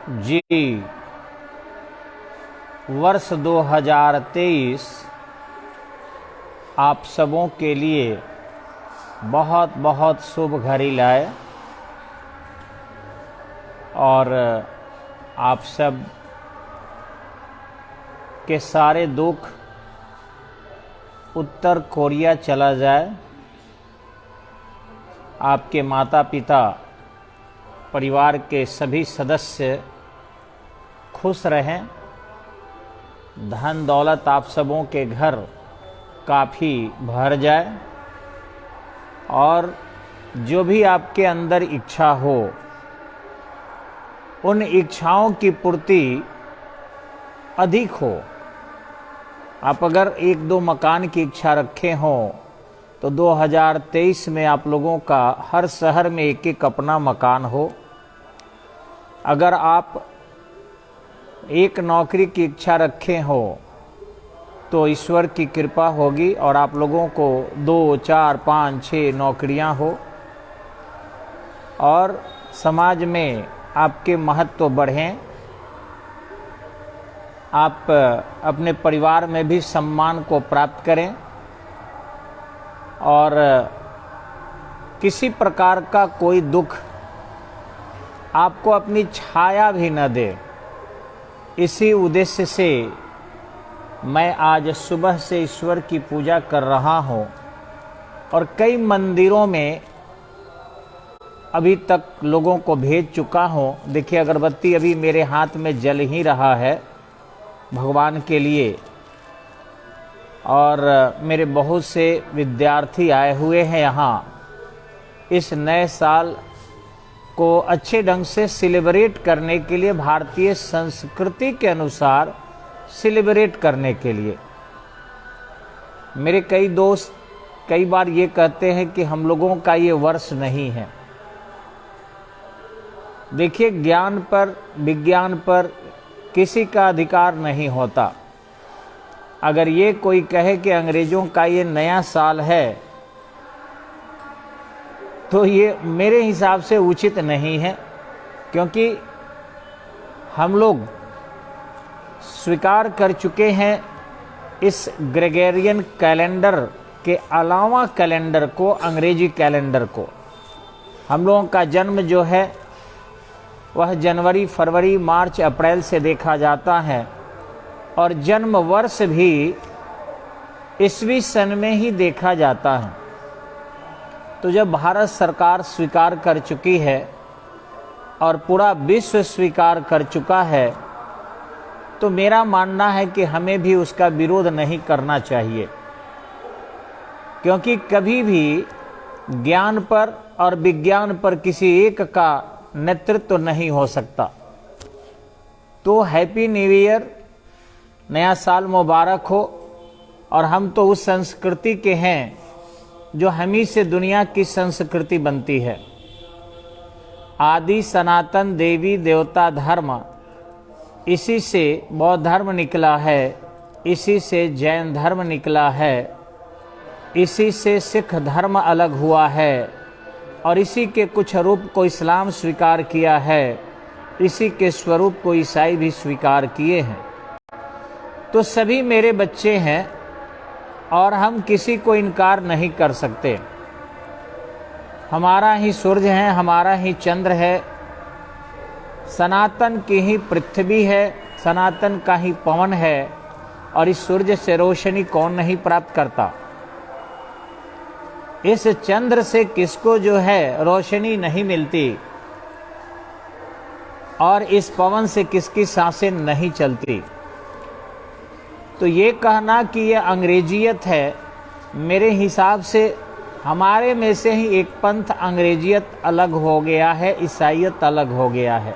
जी, वर्ष 2023 आप सबों के लिए बहुत बहुत शुभ घड़ी लाए और आप सब के सारे दुख उत्तर कोरिया चला जाए। आपके माता पिता, परिवार के सभी सदस्य खुश रहें। धन दौलत आप सबों के घर काफ़ी भर जाए और जो भी आपके अंदर इच्छा हो उन इच्छाओं की पूर्ति अधिक हो। आप अगर एक दो मकान की इच्छा रखे हों तो 2023 में आप लोगों का हर शहर में एक एक अपना मकान हो। अगर आप एक नौकरी की इच्छा रखे हो तो ईश्वर की कृपा होगी और आप लोगों को 2, 4, 5, 6 नौकरियां हो और समाज में आपके महत्व बढ़ें। आप अपने परिवार में भी सम्मान को प्राप्त करें और किसी प्रकार का कोई दुख आपको अपनी छाया भी न दे। इसी उद्देश्य से मैं आज सुबह से ईश्वर की पूजा कर रहा हूँ और कई मंदिरों में अभी तक लोगों को भेज चुका हूँ। देखिए, अगरबत्ती अभी मेरे हाथ में जल ही रहा है भगवान के लिए और मेरे बहुत से विद्यार्थी आए हुए हैं यहाँ इस नए साल को अच्छे ढंग से सेलिब्रेट करने के लिए, भारतीय संस्कृति के अनुसार सेलिब्रेट करने के लिए। मेरे कई दोस्त कई बार ये कहते हैं कि हम लोगों का ये वर्ष नहीं है। देखिए, ज्ञान पर, विज्ञान पर किसी का अधिकार नहीं होता। अगर ये कोई कहे कि अंग्रेजों का ये नया साल है तो ये मेरे हिसाब से उचित नहीं है, क्योंकि हम लोग स्वीकार कर चुके हैं इस ग्रेगोरियन कैलेंडर के अलावा कैलेंडर को, अंग्रेजी कैलेंडर को। हम लोगों का जन्म जो है वह जनवरी, फरवरी, मार्च, अप्रैल से देखा जाता है और जन्म वर्ष भी ईस्वी सन में ही देखा जाता है। तो जब भारत सरकार स्वीकार कर चुकी है और पूरा विश्व स्वीकार कर चुका है तो मेरा मानना है कि हमें भी उसका विरोध नहीं करना चाहिए, क्योंकि कभी भी ज्ञान पर और विज्ञान पर किसी एक का नेतृत्व नहीं हो सकता। तो हैप्पी न्यू ईयर, नया साल मुबारक हो। और हम तो उस संस्कृति के हैं जो हम ही से दुनिया की संस्कृति बनती है। आदि सनातन देवी देवता धर्म, इसी से बौद्ध धर्म निकला है, इसी से जैन धर्म निकला है, इसी से सिख धर्म अलग हुआ है और इसी के कुछ रूप को इस्लाम स्वीकार किया है, इसी के स्वरूप को ईसाई भी स्वीकार किए हैं। तो सभी मेरे बच्चे हैं और हम किसी को इनकार नहीं कर सकते। हमारा ही सूर्य है, हमारा ही चंद्र है, सनातन की ही पृथ्वी है, सनातन का ही पवन है और इस सूर्य से रोशनी कौन नहीं प्राप्त करता। इस चंद्र से किसको जो है रोशनी नहीं मिलती और इस पवन से किसकी सांसें नहीं चलती। तो ये कहना कि ये अंग्रेजियत है, मेरे हिसाब से हमारे में से ही एक पंथ अंग्रेजियत अलग हो गया है, ईसाईयत अलग हो गया है।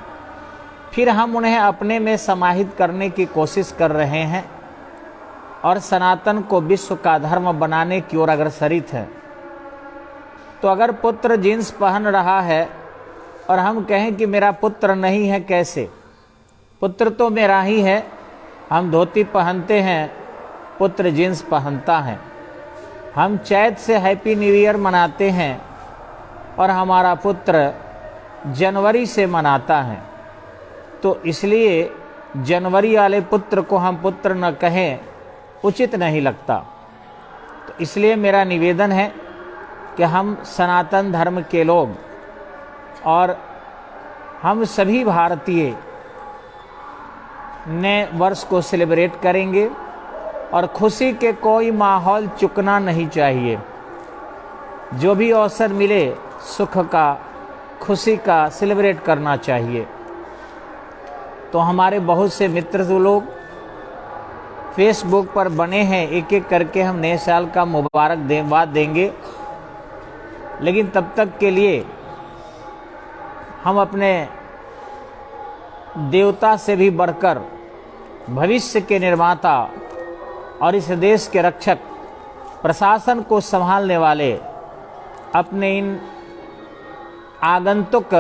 फिर हम उन्हें अपने में समाहित करने की कोशिश कर रहे हैं और सनातन को विश्व का धर्म बनाने की ओर अग्रसरित है। तो अगर पुत्र जीन्स पहन रहा है और हम कहें कि मेरा पुत्र नहीं है, कैसे? पुत्र तो मेरा ही है। हम धोती पहनते हैं, पुत्र जीन्स पहनता है। हम चैत से हैप्पी न्यू ईयर मनाते हैं और हमारा पुत्र जनवरी से मनाता है। तो इसलिए जनवरी वाले पुत्र को हम पुत्र न कहें, उचित नहीं लगता। तो इसलिए मेरा निवेदन है कि हम सनातन धर्म के लोग और हम सभी भारतीय नए वर्ष को सेलिब्रेट करेंगे और खुशी के कोई माहौल चुकना नहीं चाहिए। जो भी अवसर मिले सुख का, खुशी का सेलिब्रेट करना चाहिए। तो हमारे बहुत से मित्र लोग फेसबुक पर बने हैं, एक एक करके हम नए साल का मुबारकबाद देंगे। लेकिन तब तक के लिए हम अपने देवता से भी बढ़कर भविष्य के निर्माता और इस देश के रक्षक, प्रशासन को संभालने वाले अपने इन आगंतुक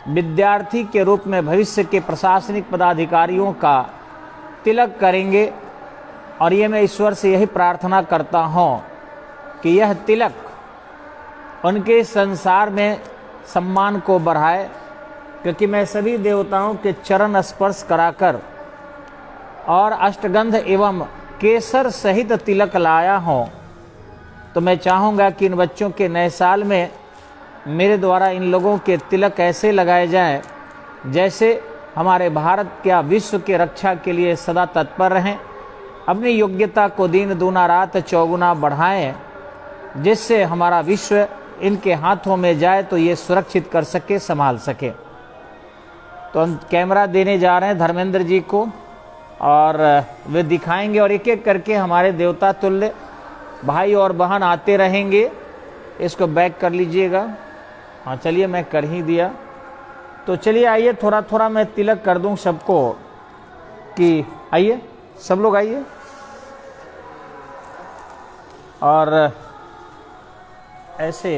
विद्यार्थी के रूप में भविष्य के प्रशासनिक पदाधिकारियों का तिलक करेंगे। और ये मैं ईश्वर से यही प्रार्थना करता हूँ कि यह तिलक उनके संसार में सम्मान को बढ़ाए, क्योंकि मैं सभी देवताओं के चरण स्पर्श कराकर और अष्टगंध एवं केसर सहित तिलक लाया हूँ। तो मैं चाहूँगा कि इन बच्चों के नए साल में मेरे द्वारा इन लोगों के तिलक ऐसे लगाए जाएं जैसे हमारे भारत क्या विश्व के रक्षा के लिए सदा तत्पर रहें, अपनी योग्यता को दिन दूना रात चौगुना बढ़ाएं, जिससे हमारा विश्व इनके हाथों में जाए तो ये सुरक्षित कर सके, संभाल सके। तो हम कैमरा देने जा रहे हैं धर्मेंद्र जी को और वे दिखाएंगे और एक एक करके हमारे देवता तुल्य भाई और बहन आते रहेंगे। इसको बैक कर लीजिएगा। हाँ चलिए, मैं कर ही दिया। तो चलिए आइए, थोड़ा थोड़ा मैं तिलक कर दूं सबको, कि आइए सब लोग आइए और ऐसे,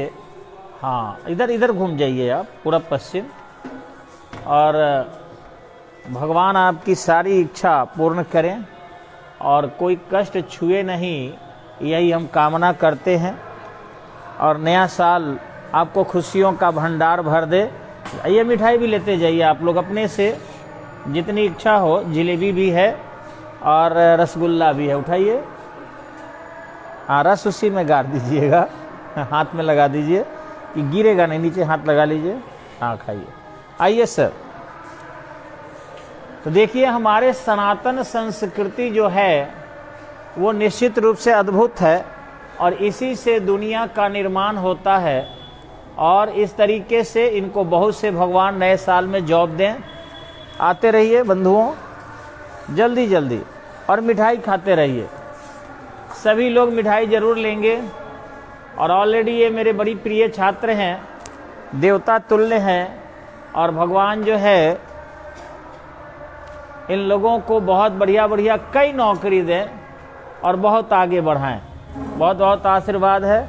हाँ इधर इधर घूम जाइए आप पूरा पश्चिम, और भगवान आपकी सारी इच्छा पूर्ण करें और कोई कष्ट छुए नहीं, यही हम कामना करते हैं। और नया साल आपको खुशियों का भंडार भर दे। ये मिठाई भी लेते जाइए आप लोग अपने से, जितनी इच्छा हो। जलेबी भी है और रसगुल्ला भी है, उठाइए। हाँ, रस उसी में गाड़ दीजिएगा, हाथ में लगा दीजिए कि गिरेगा नहीं, नीचे हाथ लगा लीजिए। हाँ खाइए। आइए सर। तो देखिए, हमारे सनातन संस्कृति जो है वो निश्चित रूप से अद्भुत है और इसी से दुनिया का निर्माण होता है। और इस तरीके से इनको बहुत से भगवान नए साल में जॉब दें। आते रहिए बंधुओं, जल्दी जल्दी, और मिठाई खाते रहिए। सभी लोग मिठाई जरूर लेंगे। और ऑलरेडी ये मेरे बड़ी प्रिय छात्र हैं, देवता तुल्य हैं, और भगवान जो है इन लोगों को बहुत बढ़िया बढ़िया कई नौकरी दें और बहुत आगे बढ़ाएं। बहुत बहुत आशीर्वाद है।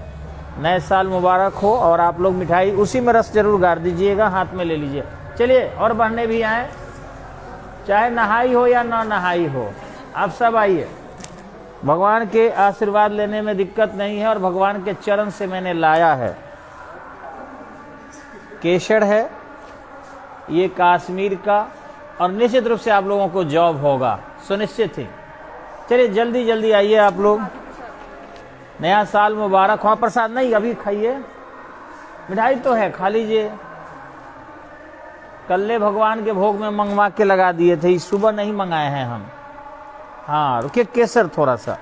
नए साल मुबारक हो। और आप लोग मिठाई उसी में रस जरूर गाड़ दीजिएगा, हाथ में ले लीजिए। चलिए, और बढ़ने भी आए, चाहे नहाई हो या ना नहाई हो, आप सब आइए। भगवान के आशीर्वाद लेने में दिक्कत नहीं है और भगवान के चरण से मैंने लाया है। केसर है ये कश्मीर का, और निश्चित रूप से आप लोगों को जॉब होगा, सुनिश्चित ही। चलिए जल्दी जल्दी आइए आप लोग। नया साल मुबारक हो। प्रसाद नहीं, अभी खाइए, मिठाई तो है, खा लीजिए। कल्ले भगवान के भोग में मंगवा के लगा दिए थे, इस सुबह नहीं मंगाए हैं हम। हाँ रुकिए, केसर थोड़ा सा,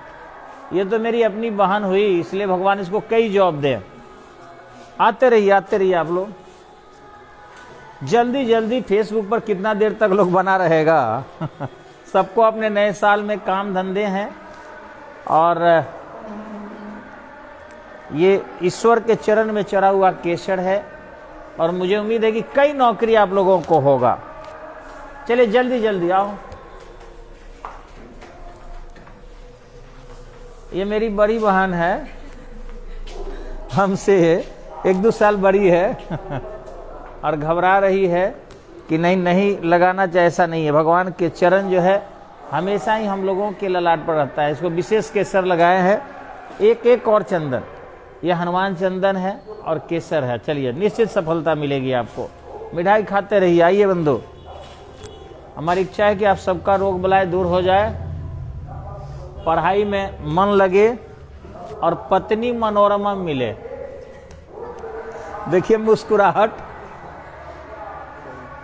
ये तो मेरी अपनी बहन हुई, इसलिए भगवान इसको कई जॉब दे। आते रहिए आप लोग जल्दी जल्दी। फेसबुक पर कितना देर तक लोग बना रहेगा। सबको अपने नए साल में काम धंधे हैं और ये ईश्वर के चरण में चढ़ा हुआ केसर है और मुझे उम्मीद है कि कई नौकरी आप लोगों को होगा। चलिए जल्दी जल्दी आओ। ये मेरी बड़ी बहन है, हमसे 1-2 साल बड़ी है और घबरा रही है कि नहीं लगाना चाहिए। ऐसा नहीं है, भगवान के चरण जो है हमेशा ही हम लोगों के ललाट पर रहता है। इसको विशेष केसर लगाए हैं, एक और चंदन, यह हनुमान चंदन है और केसर है। चलिए, निश्चित सफलता मिलेगी आपको। मिठाई खाते रहिए। आइए बंधु, हमारी इच्छा है कि आप सबका रोग बलाय दूर हो जाए, पढ़ाई में मन लगे और पत्नी मनोरमा मिले। देखिए मुस्कुराहट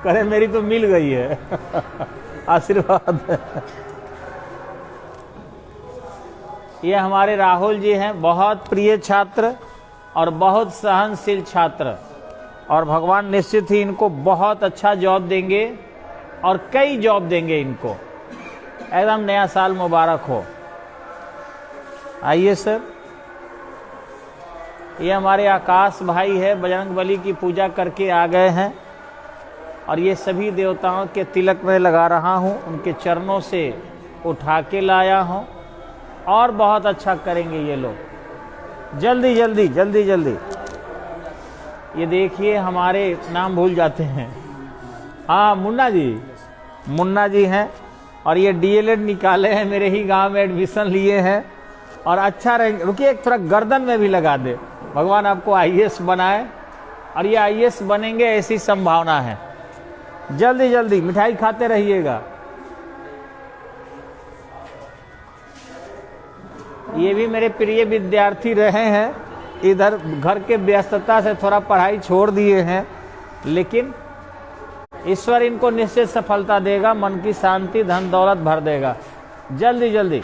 करे, मेरी तो मिल गई है। आशीर्वाद। ये हमारे राहुल जी हैं, बहुत प्रिय छात्र और बहुत सहनशील छात्र, और भगवान निश्चित ही इनको बहुत अच्छा जॉब देंगे और कई जॉब देंगे इनको। एकदम नया साल मुबारक हो। आइए सर। ये हमारे आकाश भाई है, बजरंगबली की पूजा करके आ गए हैं, और ये सभी देवताओं के तिलक में लगा रहा हूँ, उनके चरणों से उठा के लाया हूँ, और बहुत अच्छा करेंगे ये लोग। जल्दी जल्दी जल्दी जल्दी। ये देखिए हमारे नाम भूल जाते हैं। हाँ मुन्ना जी, मुन्ना जी हैं, और ये डीएलएड निकाले हैं, मेरे ही गांव में एडमिशन लिए हैं, और अच्छा रहेंगे। रुकिए एक थोड़ा गर्दन में भी लगा दे। भगवान आपको आईएएस बनाए, और ये आईएएस बनेंगे ऐसी संभावना है। जल्दी जल्दी मिठाई खाते रहिएगा। ये भी मेरे प्रिय विद्यार्थी रहे हैं, इधर घर के व्यस्तता से थोड़ा पढ़ाई छोड़ दिए हैं, लेकिन ईश्वर इनको निश्चित सफलता देगा, मन की शांति, धन दौलत भर देगा। जल्दी जल्दी।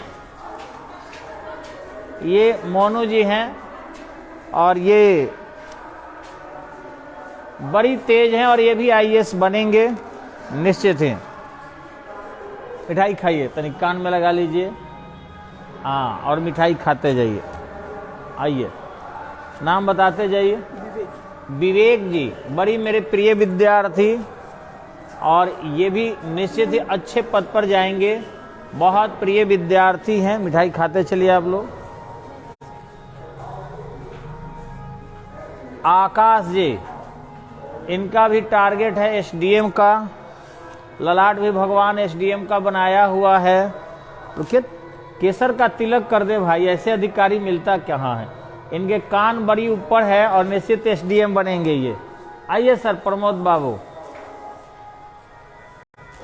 ये मोनू जी हैं, और ये बड़ी तेज हैं, और ये भी आईएएस बनेंगे निश्चित है। मिठाई खाइए, तनिक कान में लगा लीजिए। हाँ, और मिठाई खाते जाइए। आइए, नाम बताते जाइए। विवेक जी, बड़ी मेरे प्रिय विद्यार्थी, और ये भी निश्चित ही अच्छे पद पर जाएंगे, बहुत प्रिय विद्यार्थी हैं। मिठाई खाते चलिए आप लोग। आकाश जी, इनका भी टारगेट है एसडीएम का, ललाट भी भगवान एसडीएम का बनाया हुआ है। रुकिए, केसर का तिलक कर दे भाई, ऐसे अधिकारी मिलता कहाँ है। इनके कान बड़ी ऊपर है, और निश्चित एसडीएम बनेंगे ये। आइए सर, प्रमोद बाबू।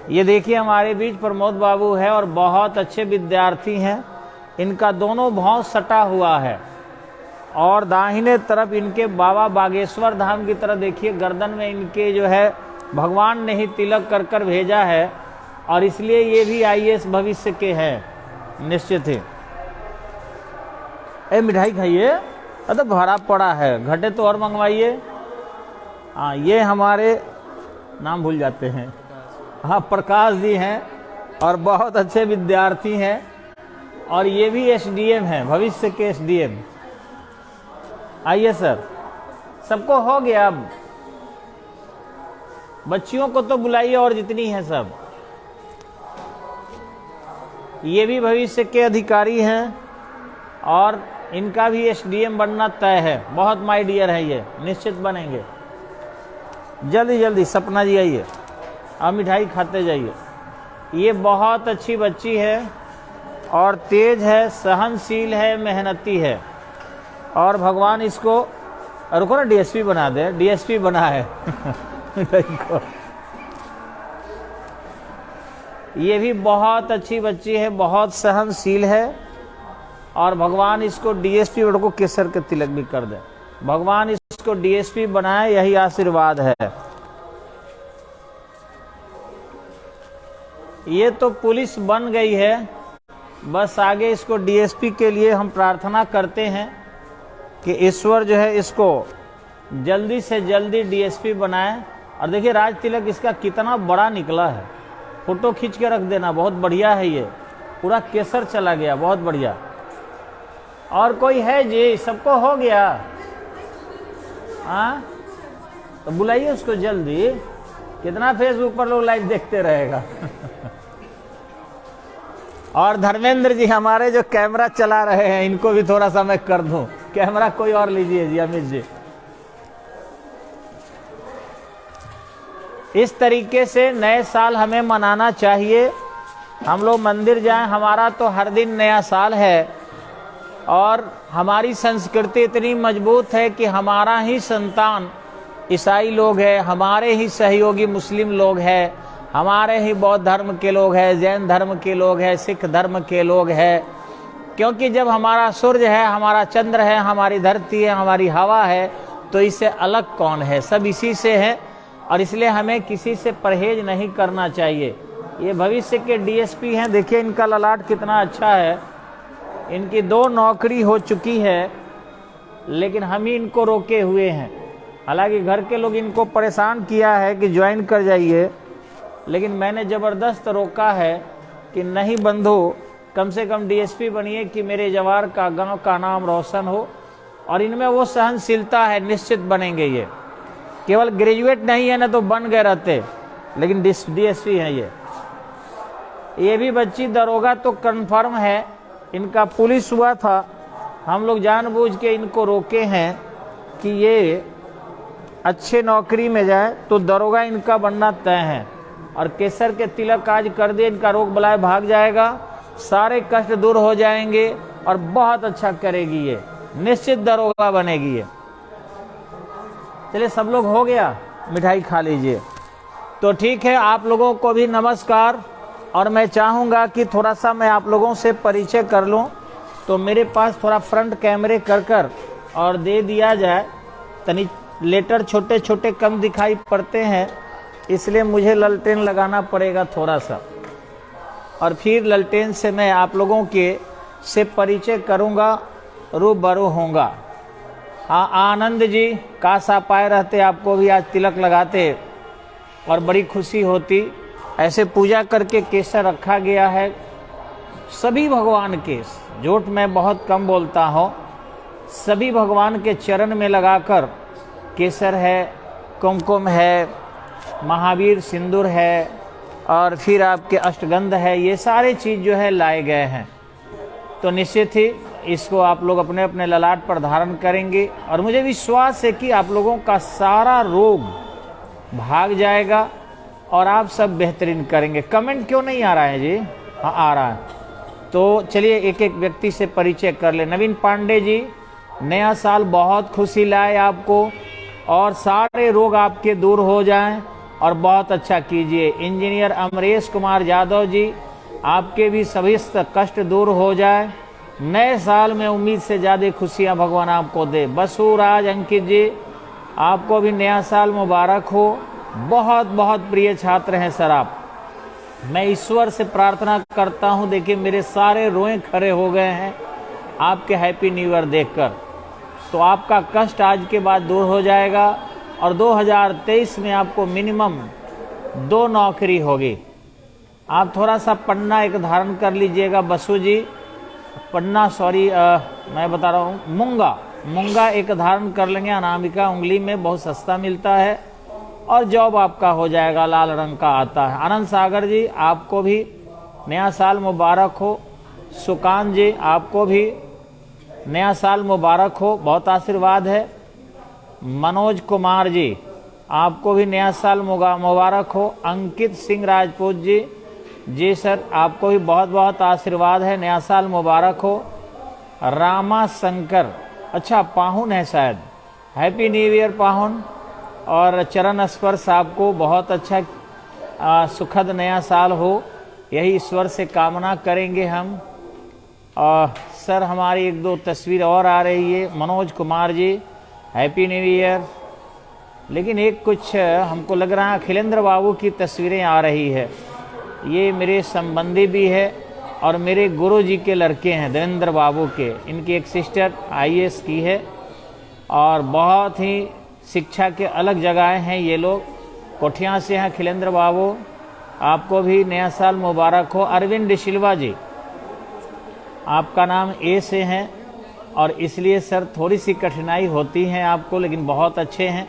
ये देखिए हमारे बीच प्रमोद बाबू है, और बहुत अच्छे विद्यार्थी हैं। इनका दोनों भाव सटा हुआ है, और दाहिने तरफ इनके बाबा बागेश्वर धाम की तरह देखिए, गर्दन में इनके जो है भगवान ने ही तिलक कर कर भेजा है, और इसलिए ये भी आईएएस भविष्य के हैं निश्चित ही। ए मिठाई खाइए, अरे भरा पड़ा है, घटे तो और मंगवाइए। हाँ, ये हमारे नाम भूल जाते हैं। हाँ, प्रकाश जी हैं, और बहुत अच्छे विद्यार्थी हैं, और ये भी एसडीएम हैं, भविष्य के एसडीएम। आइए सर, सबको हो गया। अब बच्चियों को तो बुलाइए, और जितनी हैं सब। ये भी भविष्य के अधिकारी हैं, और इनका भी एसडीएम बनना तय है। बहुत माय डियर है, ये निश्चित बनेंगे। जल्दी जल्दी सपना जी आइए, अब मिठाई खाते जाइए। ये बहुत अच्छी बच्ची है, और तेज है, सहनशील है, मेहनती है, और भगवान इसको, रुको ना, डीएसपी बना दे। डीएसपी बना है। ये भी बहुत अच्छी बच्ची है, बहुत सहनशील है, और भगवान इसको डीएसपी, को केसर के तिलक भी कर दे। भगवान इसको डीएसपी बनाए, यही आशीर्वाद है। ये तो पुलिस बन गई है, बस आगे इसको डीएसपी के लिए हम प्रार्थना करते हैं कि ईश्वर जो है इसको जल्दी से जल्दी डीएसपी बनाए। और देखिए राज तिलक इसका कितना बड़ा निकला है, फोटो खींच के रख देना, बहुत बढ़िया है। ये पूरा केसर चला गया, बहुत बढ़िया। और कोई है जी? सबको हो गया? हाँ, तो बुलाइए उसको जल्दी। कितना फेसबुक पर लोग लाइव देखते रहेगा। और धर्मेंद्र जी हमारे जो कैमरा चला रहे हैं, इनको भी थोड़ा सा मैं कर दूं। कैमरा कोई और लीजिए जी, अमित जी। इस तरीके से नए साल हमें मनाना चाहिए। हम लोग मंदिर जाएं, हमारा तो हर दिन नया साल है, और हमारी संस्कृति इतनी मजबूत है कि हमारा ही संतान ईसाई लोग हैं, हमारे ही सहयोगी मुस्लिम लोग हैं, हमारे ही बौद्ध धर्म के लोग हैं, जैन धर्म के लोग हैं, सिख धर्म के लोग हैं। क्योंकि जब हमारा सूर्य है, हमारा चंद्र है, हमारी धरती है, हमारी हवा है, तो इससे अलग कौन है? सब इसी से है। और इसलिए हमें किसी से परहेज नहीं करना चाहिए। ये भविष्य के डीएसपी हैं, देखिए इनका ललाट कितना अच्छा है। इनकी 2 नौकरी हो चुकी है, लेकिन हम ही इनको रोके हुए हैं। हालांकि घर के लोग इनको परेशान किया है कि ज्वाइन कर जाइए, लेकिन मैंने ज़बरदस्त रोका है कि नहीं बंधु, कम से कम डीएसपी बनिए कि मेरे जवार का, गांव का नाम रोशन हो। और इनमें वो सहनशीलता है, निश्चित बनेंगे। ये केवल ग्रेजुएट नहीं है ना तो बन गए रहते, लेकिन डीएसपी हैं ये भी बच्ची दरोगा तो कंफर्म है। इनका पुलिस हुआ था, हम लोग जानबूझ के इनको रोके हैं कि ये अच्छे नौकरी में जाए, तो दरोगा इनका बनना तय है। और केसर के तिलक आज कर दे, इनका रोग बलाय भाग जाएगा, सारे कष्ट दूर हो जाएंगे और बहुत अच्छा करेगी ये, निश्चित दरोगा बनेगी ये। चलिए सब लोग हो गया, मिठाई खा लीजिए। तो ठीक है, आप लोगों को भी नमस्कार। और मैं चाहूँगा कि थोड़ा सा मैं आप लोगों से परिचय कर लूँ, तो मेरे पास थोड़ा फ्रंट कैमरे कर और दे दिया जाए। तनी लेटर छोटे छोटे कम दिखाई पड़ते हैं, इसलिए मुझे ललटेन लगाना पड़ेगा थोड़ा सा, और फिर ललटेन से मैं आप लोगों के से परिचय करूँगा, रूबरू होऊंगा। हाँ आनंद जी, काश आप आए रहते, आपको भी आज तिलक लगाते और बड़ी खुशी होती। ऐसे पूजा करके केसर रखा गया है सभी भगवान के, झूठ मैं बहुत कम बोलता हूँ, सभी भगवान के चरण में लगाकर केसर है, कुमकुम है, महावीर सिंदूर है, और फिर आपके अष्टगंध है, ये सारे चीज़ जो है लाए गए हैं। तो निश्चित ही इसको आप लोग अपने अपने ललाट पर धारण करेंगे, और मुझे विश्वास है कि आप लोगों का सारा रोग भाग जाएगा और आप सब बेहतरीन करेंगे। कमेंट क्यों नहीं आ रहा है जी? हाँ आ रहा है। तो चलिए एक एक व्यक्ति से परिचय कर ले। नवीन पांडे जी, नया साल बहुत खुशी लाए आपको, और सारे रोग आपके दूर हो जाएं और बहुत अच्छा कीजिए। इंजीनियर अमरेश कुमार यादव जी, आपके भी सभी कष्ट दूर हो जाए, नए साल में उम्मीद से ज़्यादा खुशियां भगवान आपको दे। बसुराज अंकित जी, आपको भी नया साल मुबारक हो। बहुत बहुत प्रिय छात्र हैं सर आप। मैं ईश्वर से प्रार्थना करता हूं, देखिए मेरे सारे रोए खड़े हो गए हैं आपके हैप्पी न्यू ईयर देखकर। तो आपका कष्ट आज के बाद दूर हो जाएगा, और 2023 में आपको मिनिमम 2 नौकरी होगी। आप थोड़ा सा पन्ना एक धारण कर लीजिएगा बसु जी, पन्ना सॉरी मैं बता रहा हूँ, मूंगा एक धारण कर लेंगे, अनामिका उंगली में बहुत सस्ता मिलता है, और जॉब आपका हो जाएगा, लाल रंग का आता है। आनंद सागर जी, आपको भी नया साल मुबारक हो। सुकांत जी, आपको भी नया साल मुबारक हो, बहुत आशीर्वाद है। मनोज कुमार जी, आपको भी नया साल मुबारक हो। अंकित सिंह राजपूत जी, जी सर आपको भी बहुत बहुत आशीर्वाद है, नया साल मुबारक हो। रामा शंकर, अच्छा पाहुन है शायद, हैप्पी न्यू ईयर पाहुन, और चरण स्पर्श आपको बहुत अच्छा सुखद नया साल हो, यही ईश्वर से कामना करेंगे हम। सर हमारी 1-2 तस्वीर और आ रही है। मनोज कुमार जी, हैप्पी न्यू ईयर। लेकिन एक कुछ हमको लग रहा है अखिलेंद्र बाबू की तस्वीरें आ रही है, ये मेरे संबंधी भी है और मेरे गुरु जी के लड़के हैं देवेंद्र बाबू के। इनकी एक सिस्टर आईएएस की है, और बहुत ही शिक्षा के अलग जगहें हैं ये लोग। कोठिया से हैं अखिलेंद्र बाबू, आपको भी नया साल मुबारक हो। अरविंद डिशिल्वा जी, आपका नाम ए से है, और इसलिए सर थोड़ी सी कठिनाई होती है आपको, लेकिन बहुत अच्छे हैं।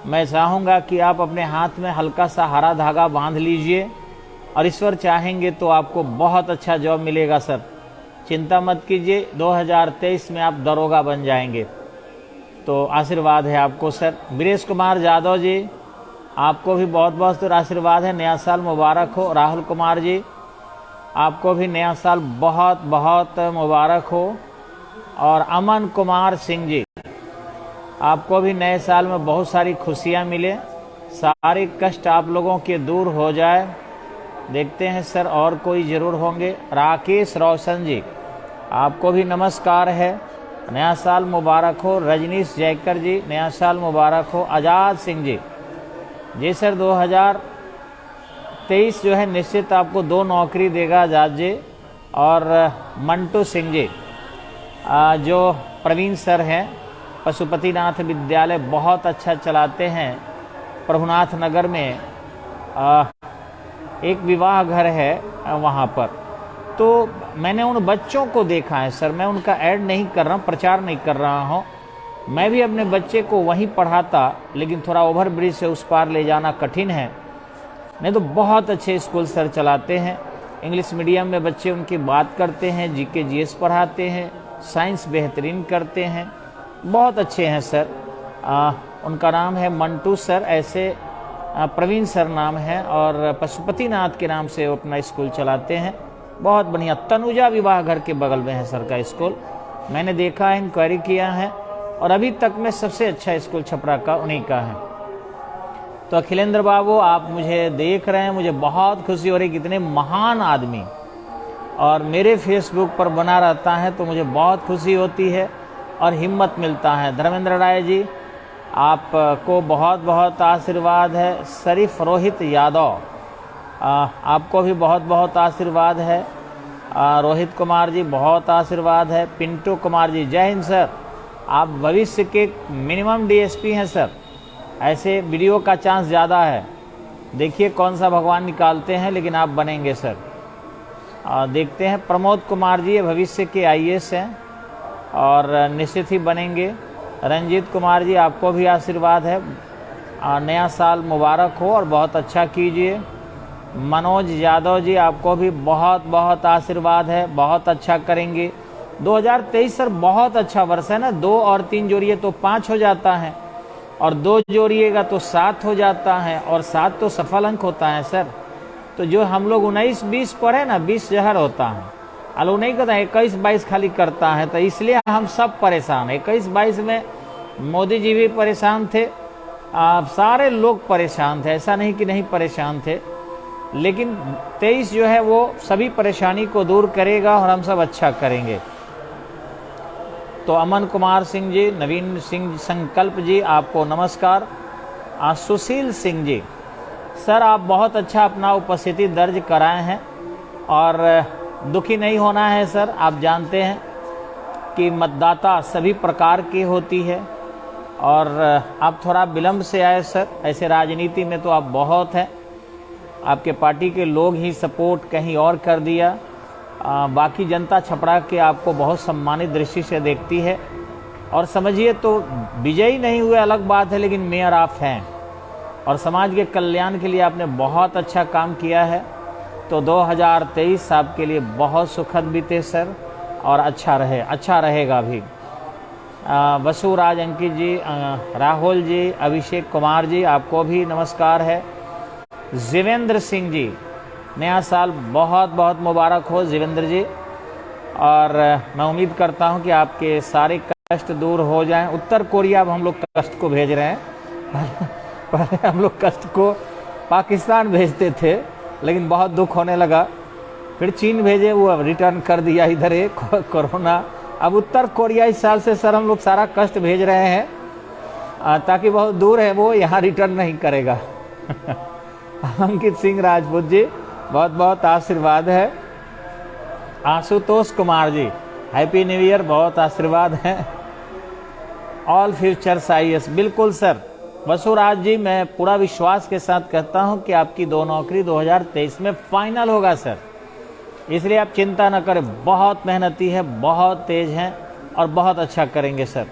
मैं चाहूँगा कि आप अपने हाथ में हल्का सा हरा धागा बांध लीजिए, और ईश्वर चाहेंगे तो आपको बहुत अच्छा जॉब मिलेगा सर, चिंता मत कीजिए। 2023 में आप दरोगा बन जाएंगे, तो आशीर्वाद है आपको सर। वीरेश कुमार यादव जी, आपको भी बहुत बहुत आशीर्वाद है, नया साल मुबारक हो। राहुल कुमार जी, आपको भी नया साल बहुत बहुत मुबारक हो। और अमन कुमार सिंह जी, आपको भी नए साल में बहुत सारी खुशियां मिले, सारे कष्ट आप लोगों के दूर हो जाए। देखते हैं सर और कोई ज़रूर होंगे। राकेश रोशन जी, आपको भी नमस्कार है, नया साल मुबारक हो। रजनीश जयकर जी, नया साल मुबारक हो। आज़ाद सिंह जी सर 2023 जो है निश्चित आपको 2 नौकरी देगा आज़ाद जी। और मंटू सिंह जी जो प्रवीण सर हैं, पशुपतिनाथ विद्यालय बहुत अच्छा चलाते हैं प्रभुनाथ नगर में, एक विवाह घर है वहाँ पर। तो मैंने उन बच्चों को देखा है सर, मैं उनका ऐड नहीं कर रहा हूँ, प्रचार नहीं कर रहा हूँ। मैं भी अपने बच्चे को वहीं पढ़ाता, लेकिन थोड़ा ओवर ब्रिज से उस पार ले जाना कठिन है। नहीं तो बहुत अच्छे स्कूल सर चलाते हैं। इंग्लिश मीडियम में बच्चे उनकी बात करते हैं, जीके जीएस पढ़ाते हैं, साइंस बेहतरीन करते हैं, बहुत अच्छे हैं सर। उनका नाम है मंटू सर, ऐसे प्रवीण सर नाम है, और पशुपतिनाथ के नाम से वो अपना स्कूल चलाते हैं, बहुत बढ़िया। तनुजा विवाह घर के बगल में है सर का स्कूल, मैंने देखा है, इंक्वायरी किया है, और अभी तक में सबसे अच्छा स्कूल छपरा का उन्हीं का है। तो अखिलेंद्र बाबू, आप मुझे देख रहे हैं, मुझे बहुत खुशी हो रही, कितने महान आदमी और मेरे फेसबुक पर बना रहता है, तो मुझे बहुत खुशी होती है और हिम्मत मिलता है। धर्मेंद्र राय जी, आपको बहुत बहुत आशीर्वाद है। शरीफ रोहित यादव, आपको भी बहुत बहुत आशीर्वाद है। रोहित कुमार जी, बहुत आशीर्वाद है। पिंटू कुमार जी, जय हिंद सर, आप भविष्य के मिनिमम डीएसपी हैं सर, ऐसे वीडियो का चांस ज़्यादा है, देखिए कौन सा भगवान निकालते हैं, लेकिन आप बनेंगे सर। देखते हैं। प्रमोद कुमार जी, भविष्य के आईएएस हैं और निश्चित ही बनेंगे। रंजीत कुमार जी, आपको भी आशीर्वाद है, नया साल मुबारक हो और बहुत अच्छा कीजिए। मनोज यादव जी, आपको भी बहुत बहुत आशीर्वाद है, बहुत अच्छा करेंगे। 2023 सर बहुत अच्छा वर्ष है ना, 2 और 3 जोड़िए तो 5 हो जाता है, और 2 जोड़िएगा तो 7 हो जाता है, और 7 तो सफल अंक होता है सर। तो जो हम लोग 19-20 पढ़े ना, 20 जहर होता है, अलू नहीं करता, 21-22 खाली करता है, तो इसलिए हम सब परेशान। 21-22 में मोदी जी भी परेशान थे, सारे लोग परेशान थे, ऐसा नहीं कि नहीं परेशान थे, लेकिन 23 जो है वो सभी परेशानी को दूर करेगा और हम सब अच्छा करेंगे। तो अमन कुमार सिंह जी, नवीन सिंह संकल्प जी, आपको नमस्कार। सुशील सिंह जी, सर आप बहुत अच्छा अपना उपस्थिति दर्ज कराए हैं, और दुखी नहीं होना है सर। आप जानते हैं कि मतदाता सभी प्रकार की होती है, और आप थोड़ा विलम्ब से आए सर, ऐसे राजनीति में तो आप बहुत हैं, आपके पार्टी के लोग ही सपोर्ट कहीं और कर दिया। बाकी जनता छपरा के आपको बहुत सम्मानित दृष्टि से देखती है, और समझिए तो विजयी नहीं हुए अलग बात है, लेकिन मेयर आप हैं, और समाज के कल्याण के लिए आपने बहुत अच्छा काम किया है। तो 2023 आपके लिए बहुत सुखद बीते सर, और अच्छा रहेगा भी। वसुराज अंकित जी, राहुल जी, अभिषेक कुमार जी, आपको भी नमस्कार है। जीवेंद्र सिंह जी, नया साल बहुत बहुत मुबारक हो जीवेंद्र जी, और मैं उम्मीद करता हूं कि आपके सारे कष्ट दूर हो जाएं। उत्तर कोरिया अब हम लोग कष्ट को भेज रहे हैं पहले हम लोग कष्ट को पाकिस्तान भेजते थे, लेकिन बहुत दुख होने लगा, फिर चीन भेजे, वो अब रिटर्न कर दिया इधर एक कोरोना। अब उत्तर कोरिया इस साल से सर हम लोग सारा कष्ट भेज रहे हैं, ताकि बहुत दूर है वो, यहाँ रिटर्न नहीं करेगा अंकित सिंह राजपूत जी, बहुत बहुत आशीर्वाद है। Ashutosh Kumar ji, happy new year, बहुत आशीर्वाद है। ऑल फ्यूचर्स आईएएस, बिल्कुल सर। वसुराज जी, मैं पूरा विश्वास के साथ कहता हूं कि आपकी 2 नौकरी 2023 में फाइनल होगा सर, इसलिए आप चिंता न करें, बहुत मेहनती है, बहुत तेज हैं, और बहुत अच्छा करेंगे सर।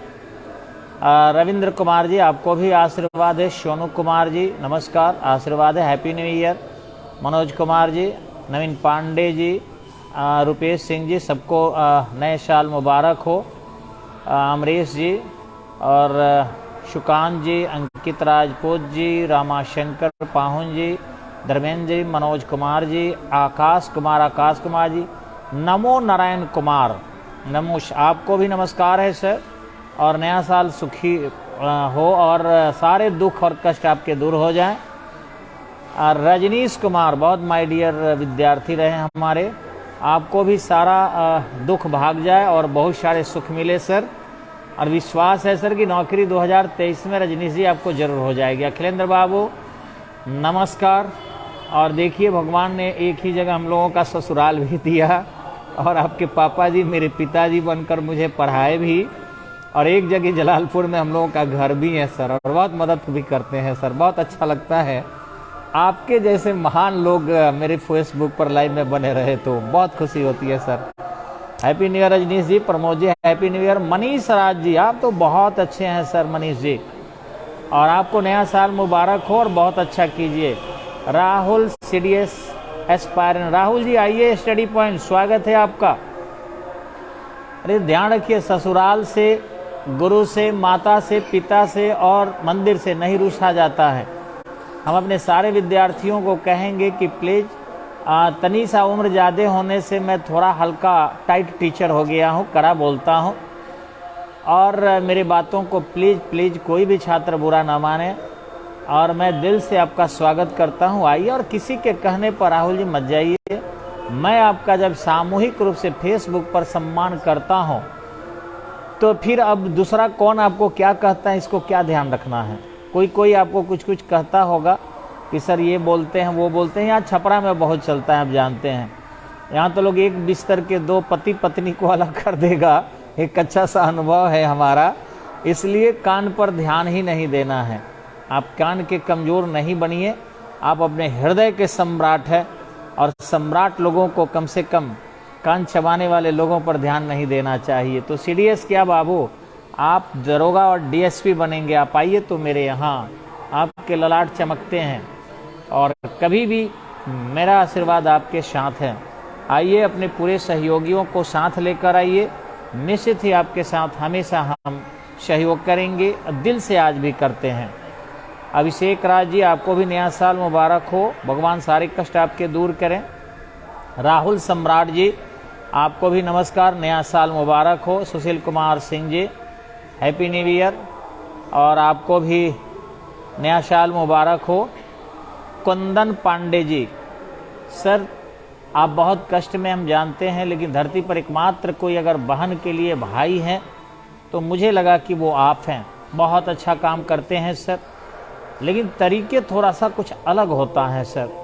रविंद्र कुमार जी, आपको भी आशीर्वाद है। सोनू कुमार जी, नमस्कार, आशीर्वाद है, happy new year. Manoj Kumar ji, Naveen Pandey ji, Rupesh Singh ji, सबको नए साल मुबारक हो। अमरीश जी और शुकांत जी, अंकित राजपूत जी, रामाशंकर पाहुन जी, धर्मेंद्र जी, मनोज कुमार जी, आकाश कुमार जी, नमो नारायण कुमार, नमोश, आपको भी नमस्कार है सर, और नया साल सुखी हो और सारे दुख और कष्ट आपके दूर हो जाएं। और रजनीश कुमार बहुत माय डियर विद्यार्थी रहे हमारे, आपको भी सारा दुख भाग जाए और बहुत सारे सुख मिले सर। और विश्वास है सर कि नौकरी 2023 में रजनीश जी आपको जरूर हो जाएगी। अखिलेंद्र बाबू नमस्कार। और देखिए भगवान ने एक ही जगह हम लोगों का ससुराल भी दिया और आपके पापा जी मेरे पिताजी बनकर मुझे पढ़ाए भी, और एक जगह जलालपुर में हम लोगों का घर भी है सर, और बहुत मदद भी करते हैं सर। बहुत अच्छा लगता है आपके जैसे महान लोग मेरे फेसबुक पर लाइव में बने रहे तो बहुत खुशी होती है sir. Happy new year Rajnish ji, Pramod ji happy new year. Manish Raj ji आप तो बहुत अच्छे हैं सर मनीष जी, और आपको नया साल मुबारक हो और बहुत अच्छा कीजिए। राहुल सीडीएस एस्पायरेंट, राहुल जी आइए स्टडी पॉइंट, स्वागत है आपका। अरे ध्यान रखिए ससुराल से, गुरु से, माता से, पिता से और मंदिर से नहीं रूठा जाता है। हम अपने सारे विद्यार्थियों को कहेंगे कि प्लीज़ तनी सा उम्र ज़्यादा होने से मैं थोड़ा हल्का टाइट टीचर हो गया हूँ, कड़ा बोलता हूँ, और मेरे बातों को प्लीज़ कोई भी छात्र बुरा ना माने, और मैं दिल से आपका स्वागत करता हूँ। आइए, और किसी के कहने पर राहुल जी मत जाइए। मैं आपका जब सामूहिक रूप से फेसबुक पर सम्मान करता हूँ तो फिर अब दूसरा कौन आपको क्या कहता है इसको क्या ध्यान रखना है। कोई आपको कुछ कहता होगा कि सर ये बोलते हैं वो बोलते हैं। यहाँ छपरा में बहुत चलता है, आप जानते हैं। यहाँ तो लोग एक बिस्तर के दो पति पत्नी को अलग कर देगा, एक अच्छा सा अनुभव है हमारा। इसलिए कान पर ध्यान ही नहीं देना है। आप कान के कमज़ोर नहीं बनिए, आप अपने हृदय के सम्राट हैं, और सम्राट लोगों को कम से कम कान चबाने वाले लोगों पर ध्यान नहीं देना चाहिए। तो सीडीएस क्या बाबू, आप दरोगा और डीएसपी बनेंगे। आप आइए तो मेरे यहाँ, आपके ललाट चमकते हैं और कभी भी मेरा आशीर्वाद आपके साथ है। आइए, अपने पूरे सहयोगियों को साथ लेकर आइए, निश्चित ही आपके साथ हमेशा हम सहयोग करेंगे, दिल से आज भी करते हैं। अभिषेक राज जी आपको भी नया साल मुबारक हो, भगवान सारे कष्ट आपके दूर करें। राहुल सम्राट जी आपको भी नमस्कार, नया साल मुबारक हो। सुशील कुमार सिंह जी हैप्पी न्यू ईयर, और आपको भी नया साल मुबारक हो। कुंदन पांडे जी सर आप बहुत कष्ट में हम जानते हैं, लेकिन धरती पर एकमात्र कोई अगर बहन के लिए भाई हैं तो मुझे लगा कि वो आप हैं। बहुत अच्छा काम करते हैं सर, लेकिन तरीके थोड़ा सा कुछ अलग होता है सर।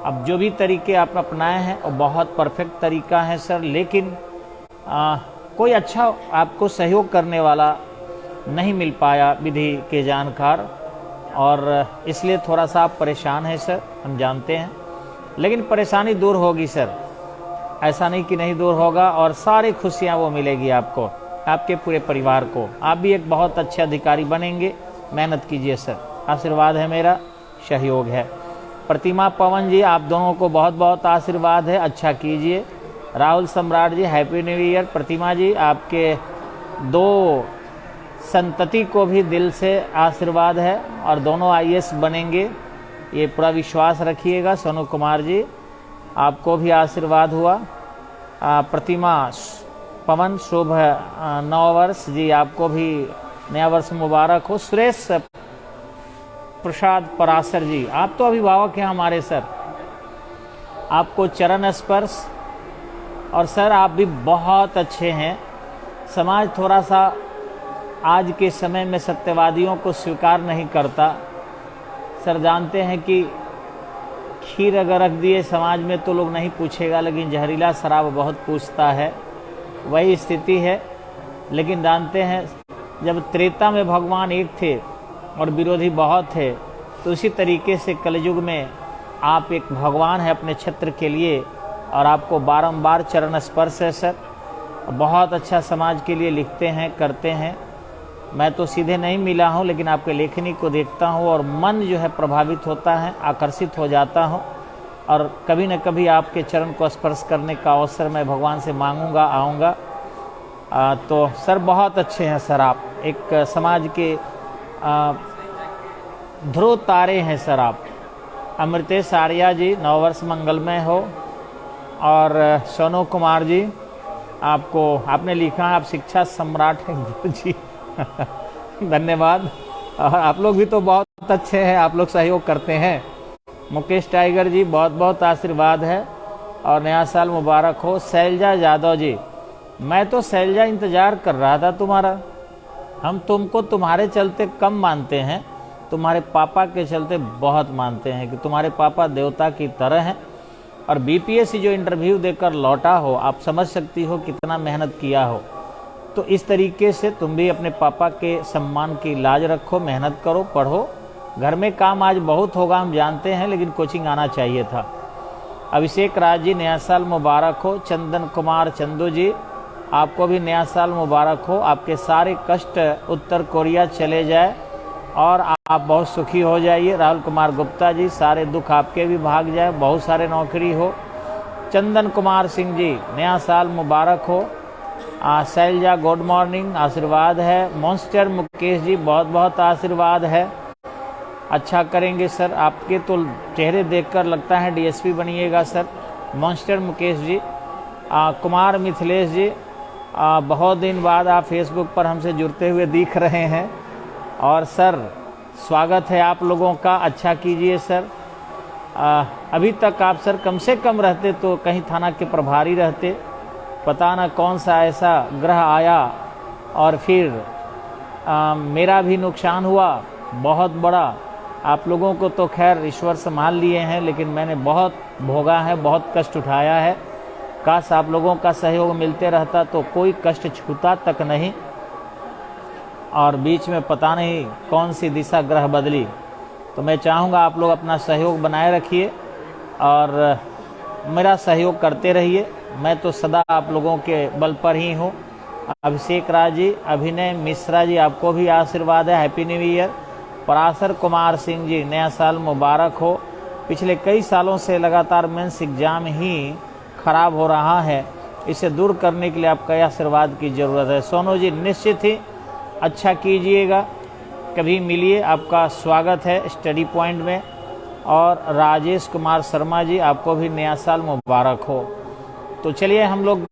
अब जो भी तरीके आप अपनाए हैं वो बहुत परफेक्ट तरीका है सर, लेकिन कोई अच्छा आपको सहयोग करने वाला नहीं मिल पाया विधि के जानकार, और इसलिए थोड़ा सा आप परेशान हैं सर, हम जानते हैं। लेकिन परेशानी दूर होगी सर, ऐसा नहीं कि नहीं दूर होगा, और सारी खुशियां वो मिलेगी आपको, आपके पूरे परिवार को। आप भी एक बहुत अच्छे अधिकारी बनेंगे, मेहनत कीजिए सर, आशीर्वाद है मेरा, सहयोग है। प्रतिमा पवन जी आप दोनों को बहुत बहुत आशीर्वाद है, अच्छा कीजिए। राहुल सम्राट जी हैप्पी न्यू ईयर। प्रतिमा जी आपके दो संतति को भी दिल से आशीर्वाद है, और दोनों आईएएस बनेंगे, ये पूरा विश्वास रखिएगा। सोनू कुमार जी आपको भी आशीर्वाद हुआ। प्रतिमा पवन शुभ 9 वर्ष जी आपको भी नया वर्ष मुबारक हो। सुरेश प्रसाद पराशर जी आप तो अभिभावक हैं हमारे सर, आपको चरण स्पर्श, और सर आप भी बहुत अच्छे हैं। समाज थोड़ा सा आज के समय में सत्यवादियों को स्वीकार नहीं करता सर। जानते हैं कि खीर अगर रख दिए समाज में तो लोग नहीं पूछेगा, लेकिन जहरीला शराब बहुत पूछता है, वही स्थिति है। लेकिन जानते हैं जब त्रेता में भगवान एक थे और विरोधी बहुत थे, तो इसी तरीके से कलयुग में आप एक भगवान हैं अपने क्षेत्र के लिए, और आपको बारंबार चरण स्पर्श है सर। बहुत अच्छा समाज के लिए लिखते हैं, करते हैं। मैं तो सीधे नहीं मिला हूं, लेकिन आपके लेखनी को देखता हूं और मन जो है प्रभावित होता है, आकर्षित हो जाता हूं, और कभी न कभी आपके चरण को स्पर्श करने का अवसर मैं भगवान से मांगूंगा, आऊँगा। तो सर बहुत अच्छे हैं सर, आप एक समाज के ध्रुव तारे हैं सर आप। अमृतेश आर्या जी 9 वर्ष मंगलमय हो। और सोनू कुमार जी आपको, आपने लिखा है आप शिक्षा सम्राट हैं गुरु जी धन्यवाद। और आप लोग भी तो बहुत अच्छे हैं, आप लोग सहयोग करते हैं। मुकेश टाइगर जी बहुत बहुत आशीर्वाद है और नया साल मुबारक हो। शैलजा यादव जी, मैं तो शैलजा इंतजार कर रहा था तुम्हारा। हम तुमको तुम्हारे चलते कम मानते हैं, तुम्हारे पापा के चलते बहुत मानते हैं कि तुम्हारे पापा देवता की तरह हैं। और बीपीएससी जो इंटरव्यू देकर लौटा हो, आप समझ सकती हो कितना मेहनत किया हो। तो इस तरीके से तुम भी अपने पापा के सम्मान की लाज रखो, मेहनत करो, पढ़ो। घर में काम आज बहुत होगा हम जानते हैं, लेकिन कोचिंग आना चाहिए था। अभिषेक राज जी नया साल मुबारक हो। चंदन कुमार चंदू जी आपको भी नया साल मुबारक हो। आपके सारे कष्ट उत्तर कोरिया चले जाए और आप बहुत सुखी हो जाइए। राहुल कुमार गुप्ता जी सारे दुख आपके भी भाग जाए, बहुत सारे नौकरी हो। चंदन कुमार सिंह जी नया साल मुबारक हो। शैलजा गुड मॉर्निंग, आशीर्वाद है। मॉन्स्टर मुकेश जी बहुत बहुत आशीर्वाद है। अच्छा करेंगे सर, आपके तो चेहरे देखकर लगता है DSP बनिएगा sir. Monster Mukesh ji. Kumar Mithilesh जी बहुत दिन बाद आप फेसबुक पर हमसे जुड़ते हुए दिख रहे हैं। और सर स्वागत है आप लोगों का, अच्छा कीजिए सर। अभी तक आप सर कम से कम रहते तो कहीं थाना के प्रभारी रहते, पता ना कौन सा ऐसा ग्रह आया और फिर मेरा भी नुकसान हुआ बहुत बड़ा। आप लोगों को तो खैर ईश्वर संभाल लिए हैं, लेकिन मैंने बहुत भोगा है, बहुत कष्ट उठाया है। काश आप लोगों का सहयोग मिलते रहता तो कोई कष्ट छूता तक नहीं। और बीच में पता नहीं कौन सी दिशा ग्रह बदली। तो मैं चाहूँगा आप लोग अपना सहयोग बनाए रखिए और मेरा सहयोग करते रहिए। मैं तो सदा आप लोगों के बल पर ही हूँ। अभिषेक राज जी, अभिनय मिश्रा जी आपको भी आशीर्वाद है, happy new year. Parashar Kumar Singh ji नया साल मुबारक हो। पिछले कई सालों से लगातार मेंस एग्जाम ही खराब हो रहा है, इसे दूर करने के लिए आपका आशीर्वाद की ज़रूरत है। सोनू जी निश्चित ही अच्छा कीजिएगा, कभी मिलिए, आपका स्वागत है स्टडी पॉइंट में। और राजेश कुमार शर्मा जी आपको भी नया साल मुबारक हो। तो चलिए हम लोग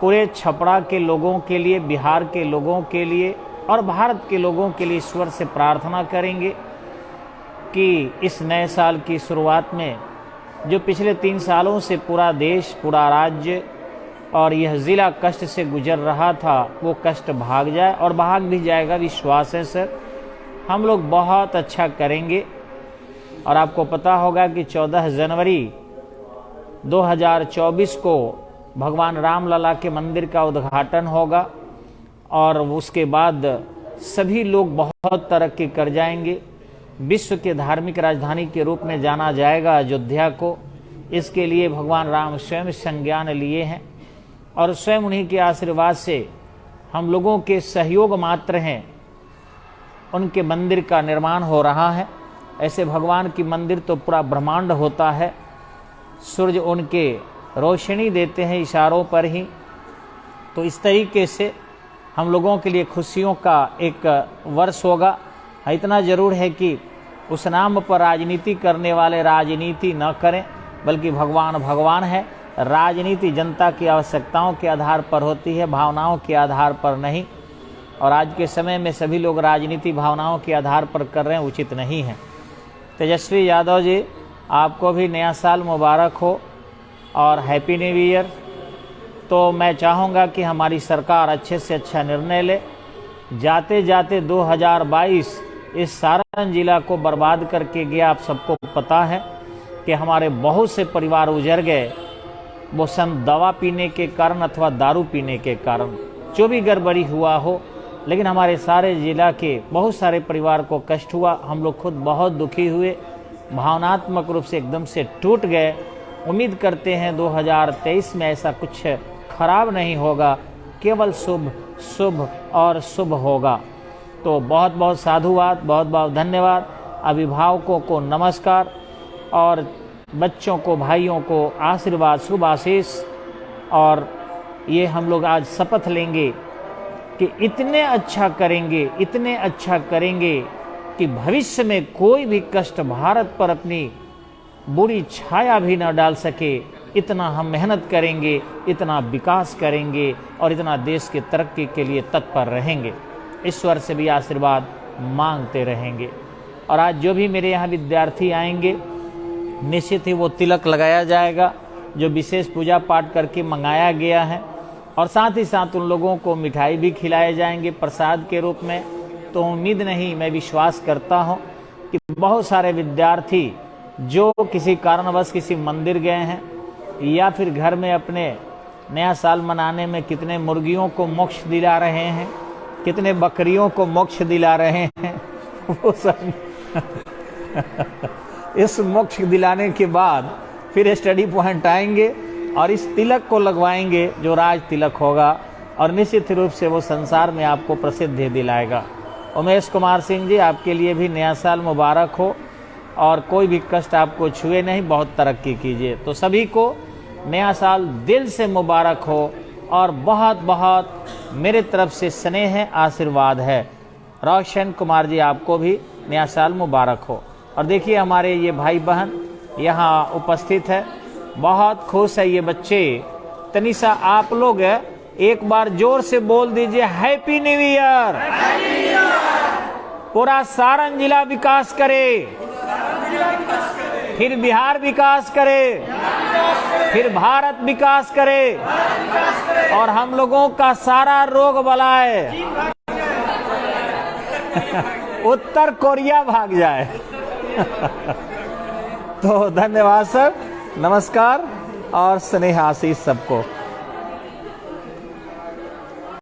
पूरे छपरा के लोगों के लिए, बिहार के लोगों के लिए और भारत के लोगों के लिए ईश्वर से प्रार्थना करेंगे कि इस नए साल की शुरुआत में जो पिछले 3 सालों से पूरा देश, पूरा राज्य और यह ज़िला कष्ट से गुजर रहा था, वो कष्ट भाग जाए और भाग भी जाएगा, विश्वास है सर। हम लोग बहुत अच्छा करेंगे। और आपको पता होगा कि 14 जनवरी 2024 को भगवान रामलला के मंदिर का उद्घाटन होगा और उसके बाद सभी लोग बहुत तरक्की कर जाएंगे। विश्व के धार्मिक राजधानी के रूप में जाना जाएगा अयोध्या को। इसके लिए भगवान राम स्वयं संज्ञान लिए हैं और स्वयं उन्हीं के आशीर्वाद से हम लोगों के सहयोग मात्र हैं, उनके मंदिर का निर्माण हो रहा है। ऐसे भगवान की मंदिर तो पूरा ब्रह्मांड होता है, सूर्य उनके रोशनी देते हैं इशारों पर ही। तो इस तरीके से हम लोगों के लिए खुशियों का एक वर्ष होगा। इतना ज़रूर है कि उस नाम पर राजनीति करने वाले राजनीति न करें, बल्कि भगवान भगवान है। राजनीति जनता की आवश्यकताओं के आधार पर होती है, भावनाओं के आधार पर नहीं। और आज के समय में सभी लोग राजनीति भावनाओं के आधार पर कर रहे हैं, उचित नहीं है। तेजस्वी यादव जी आपको भी नया साल मुबारक हो और हैप्पी न्यू ईयर। तो मैं चाहूँगा कि हमारी सरकार अच्छे से अच्छा निर्णय ले। जाते जाते 2022 इस सारण जिला को बर्बाद करके गया। आप सबको पता है कि हमारे बहुत से परिवार उजड़ गए, वो सम दवा पीने के कारण अथवा दारू पीने के कारण, जो भी गड़बड़ी हुआ हो। लेकिन हमारे सारे जिला के बहुत सारे परिवार को कष्ट हुआ। हम लोग खुद बहुत दुखी हुए, भावनात्मक रूप से एकदम से टूट गए। उम्मीद करते हैं 2023 में ऐसा कुछ खराब नहीं होगा, केवल शुभ शुभ और शुभ होगा। तो बहुत बहुत साधुवाद, बहुत बहुत धन्यवाद। अभिभावकों को नमस्कार और बच्चों को, भाइयों को आशीर्वाद, शुभ आशीष। और ये हम लोग आज शपथ लेंगे कि इतने अच्छा करेंगे, इतने अच्छा करेंगे कि भविष्य में कोई भी कष्ट भारत पर अपनी बुरी छाया भी न डाल सके। इतना हम मेहनत करेंगे, इतना विकास करेंगे और इतना देश की तरक्की के लिए तत्पर रहेंगे। ईश्वर से भी आशीर्वाद मांगते रहेंगे। और आज जो भी मेरे यहाँ विद्यार्थी आएंगे, निश्चित ही वो तिलक लगाया जाएगा जो विशेष पूजा पाठ करके मंगाया गया है, और साथ ही साथ उन लोगों को मिठाई भी खिलाए जाएंगे प्रसाद के रूप में। तो उम्मीद नहीं, मैं विश्वास करता हूँ कि बहुत सारे विद्यार्थी जो किसी कारणवश किसी मंदिर गए हैं या फिर घर में अपने नया साल मनाने में कितने मुर्गियों को मोक्ष दिला रहे हैं, कितने बकरियों को मोक्ष दिला रहे हैं, वो सब इस मोक्ष दिलाने के बाद फिर स्टडी पॉइंट आएंगे और इस तिलक को लगवाएंगे जो राज तिलक होगा, और निश्चित रूप से वो संसार में आपको प्रसिद्धि दिलाएगा। उमेश कुमार सिंह जी, आपके लिए भी नया साल मुबारक हो और कोई भी कष्ट आपको छुए नहीं, बहुत तरक्की कीजिए। तो सभी को नया साल दिल से मुबारक हो और बहुत बहुत मेरे तरफ से स्नेह आशीर्वाद है। रोशन कुमार जी, आपको भी नया साल मुबारक हो। और देखिए हमारे ये भाई बहन यहाँ उपस्थित है, बहुत खुश है ये बच्चे। तनिषा, आप लोग एक बार जोर से बोल दीजिए हैप्पी न्यू ईयर। पूरा सारण जिला विकास करे, फिर बिहार विकास करे, फिर भारत विकास करे, और हम लोगों का सारा रोग बलाए उत्तर कोरिया भाग जाए। तो धन्यवाद सर, नमस्कार और स्नेह आशीष सबको।